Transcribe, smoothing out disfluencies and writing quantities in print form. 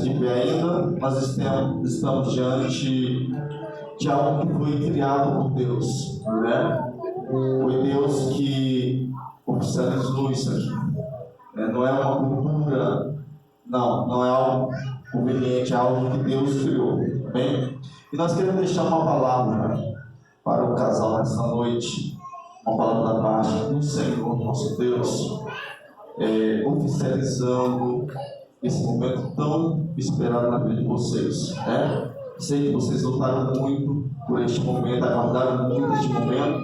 de pé ainda, mas estamos diante de algo que foi criado por Deus, né? Foi Deus que oficializou isso aqui. Não é uma cultura, não é algo conveniente, é algo que Deus criou, bem? E nós queremos deixar uma palavra para o casal nessa noite, uma palavra da parte do Senhor, nosso Deus, oficializando esse momento tão esperado na vida de vocês, né? Sei que vocês lutaram muito por este momento, aguardaram muito este momento,